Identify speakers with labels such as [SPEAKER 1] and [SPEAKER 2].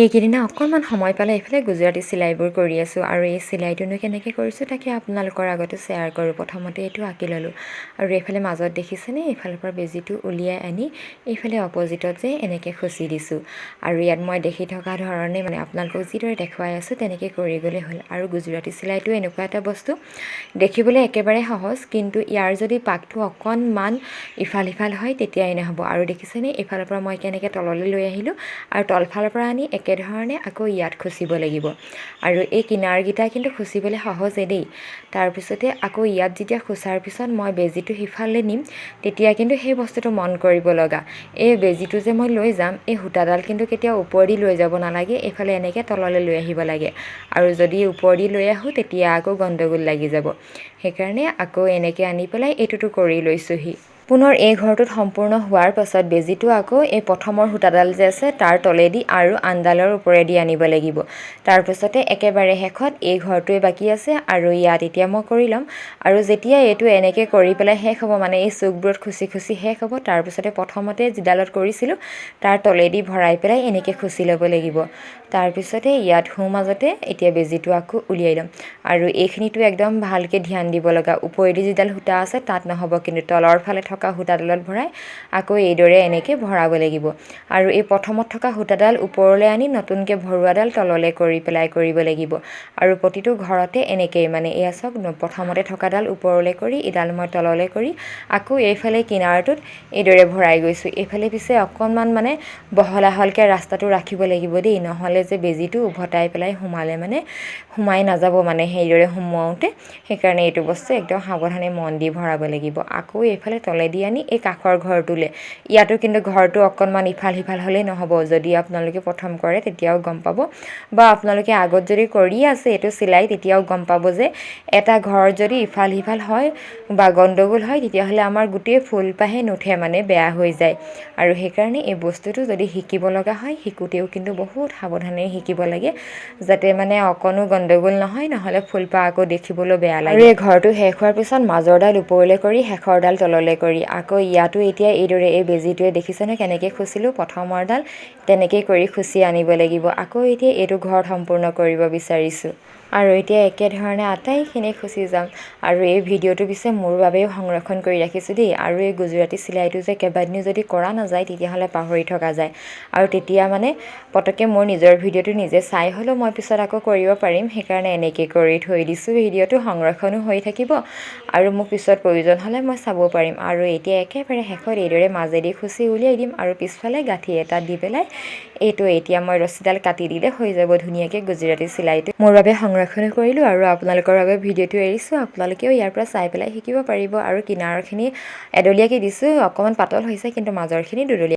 [SPEAKER 1] এইকেইদিনা অকণমান সময় পালে এইফালে গুজৰাটী চিলাইবোৰ কৰি আছোঁ আৰু এই চিলাইটোনো কেনেকৈ কৰিছোঁ তাকে আপোনালোকৰ আগতে শ্বেয়াৰ কৰোঁ। প্ৰথমতে এইটো আঁকি ল'লোঁ আৰু এইফালে মাজত দেখিছেনে এইফালৰ পৰা বেজিটো উলিয়াই আনি এইফালে অপজিটত যে এনেকৈ খুচি দিছোঁ আৰু ইয়াত মই দেখি থকা ধৰণে মানে আপোনালোকক যিদৰে দেখুৱাই আছোঁ তেনেকৈ কৰি গ'লে হ'ল। আৰু গুজৰাটী চিলাইটো এনেকুৱা এটা বস্তু দেখিবলৈ একেবাৰে সহজ, কিন্তু ইয়াৰ যদি পাকটো অকণমান ইফাল সিফাল হয় তেতিয়াই নহ'ব। আৰু দেখিছেনে এইফালৰ পৰা মই কেনেকৈ তললৈ লৈ আহিলোঁ আৰু তলফালৰ পৰা আনি একেধৰণে আকৌ ইয়াত খুচিব লাগিব। আৰু এই কিনাৰকেইটা কিন্তু খুচিবলৈ সহজে দেই। তাৰপিছতে আকৌ ইয়াত যেতিয়া খুচাৰ পিছত মই বেজিটো সিফালে নিম তেতিয়া কিন্তু সেই বস্তুটো মন কৰিব লগা, এই বেজিটো যে মই লৈ যাম এই সূতাডাল কিন্তু কেতিয়াও ওপৰেদি লৈ যাব নালাগে, এইফালে এনেকৈ তললৈ লৈ আহিব লাগে। আৰু যদি ওপৰেদি লৈ আহোঁ তেতিয়া আকৌ গণ্ডগোল লাগি যাব। সেইকাৰণে আকৌ এনেকৈ আনি পেলাই এইটোতো কৰি লৈছোঁহি। পুনৰ এই ঘৰটোত সম্পূৰ্ণ হোৱাৰ পাছত বেজিটো আকৌ এই প্ৰথমৰ সূতাডাল যে আছে তাৰ তলেদি আৰু আনডালৰ ওপৰেদি আনিব লাগিব। তাৰপিছতে একেবাৰে শেষত এই ঘৰটোৱে বাকী আছে আৰু ইয়াত এতিয়া মই কৰি ল'ম। আৰু যেতিয়া এইটো এনেকৈ কৰি পেলাই শেষ হ'ব, মানে এই চুকবোৰত খুচি খুচি শেষ হ'ব, তাৰপিছতে প্ৰথমতে যিডালত কৰিছিলোঁ তাৰ তলেদি ভৰাই পেলাই এনেকৈ খুচি ল'ব লাগিব। তাৰপিছতে ইয়াত সোঁ মাজতে এতিয়া বেজিটো আকৌ উলিয়াই ল'ম। আৰু এইখিনিতো একদম ভালকৈ ধ্যান দিব লগা, ওপৰেদি যিডাল সূতা আছে তাত নহ'ব, কিন্তু তলৰ ফালে থকা সূতাডালত ভৰাই আকৌ এইদৰে এনেকৈ ভৰাব লাগিব। আৰু এই প্ৰথমত থকা সূতাডাল ওপৰলৈ আনি নতুনকৈ ভৰোৱাডাল তললৈ কৰি পেলাই কৰিব লাগিব। আৰু প্ৰতিটো ঘৰতে এনেকৈয়ে মানে এয়া চাওক, প্ৰথমতে থকাডাল ওপৰলৈ কৰি এডাল মই তললৈ কৰি আকৌ এইফালে কিনাৰটোত এইদৰে ভৰাই গৈছোঁ। এইফালে পিছে অকণমান মানে বহল আহলকৈ ৰাস্তাটো ৰাখিব লাগিব দেই, নহ'লে যে বেজিটো উভতাই পেলাই সোমালে মানে সোমাই নাযাব মানে সেইদৰে সোমোৱাওঁতে। সেইকাৰণে এইটো বস্তু একদম সাৱধানে মন দি ভৰাব লাগিব। আকৌ এইফালে তলেদি আনি এই কাষৰ ঘৰটোলৈ, ইয়াতো কিন্তু ঘৰটো অকণমান ইফাল সিফাল হ'লেই নহ'ব। যদি আপোনালোকে প্ৰথম কৰে তেতিয়াও গম পাব, বা আপোনালোকে আগত যদি কৰিয়ে আছে এইটো চিলাই তেতিয়াও গম পাব যে এটা ঘৰ যদি ইফাল সিফাল হয় বা গণ্ডগোল হয় তেতিয়াহ'লে আমাৰ গোটেই ফুলপাহে নুঠে, মানে বেয়া হৈ যায়। আৰু সেইকাৰণে এই বস্তুটো যদি শিকিব লগা হয় শিকোঁতেও কিন্তু বহুত সাৱধানে শিকিব লাগে, যাতে মানে অকণো গণ্ডগোল নহয়, নহ'লে ফুলপাহ আকৌ দেখিবলৈ বেয়া লাগে। আৰু এই ঘৰটো শেষ হোৱাৰ পিছত মাজৰডাল ওপৰলৈ কৰি শেষৰডাল তললৈ কৰি আকৌ ইয়াতো এতিয়া এইদৰে এই বেজিটোৱে দেখিছেনে কেনেকৈ খুচিলোঁ, প্ৰথমৰডাল তেনেকৈ কৰি খুচি আনিব লাগিব। আকৌ এতিয়া এইটো ঘৰত সম্পূৰ্ণ কৰিব বিচাৰিছোঁ আৰু এতিয়া একেধৰণে আটাইখিনি খুচি যাম। আৰু এই ভিডিঅ'টো পিছে মোৰ বাবেও সংৰক্ষণ কৰি ৰাখিছোঁ দেই। আৰু এই গুজৰাটী চিলাইটো যে কেইবাদিনো যদি কৰা নাযায় তেতিয়াহ'লে পাহৰি থকা যায়, আৰু তেতিয়া মানে পটককৈ মোৰ নিজৰ ভিডিঅ'টো নিজে চাই হ'লেও মই পিছত আকৌ কৰিব পাৰিম। সেইকাৰণে এনেকৈ কৰি থৈ দিছোঁ, ভিডিঅ'টো সংৰক্ষণো হৈ থাকিব আৰু মোক পিছত প্ৰয়োজন হ'লে মই চাব পাৰিম। আৰু এতিয়া একেবাৰে শেষত এইদৰে মাজেদি খুচি উলিয়াই দিম আৰু পিছফালে গাঁঠি এটা দি পেলাই এইটো এতিয়া মই ৰছীডাল কাটি দিলে হৈ যাব ধুনীয়াকৈ গুজৰাটী চিলাইটো। মোৰ বাবে সংৰক্ষণ কৰিলোঁ আৰু আপোনালোকৰ বাবে ভিডিঅ'টো এৰিছোঁ। আপোনালোকেও ইয়াৰ পৰা চাই পেলাই শিকিব পাৰিব। আৰু কিনাৰখিনি এডলীয়াকৈ দিছোঁ, অকণমান পাতল হৈছে কিন্তু মাজৰখিনি দুডলীয়া।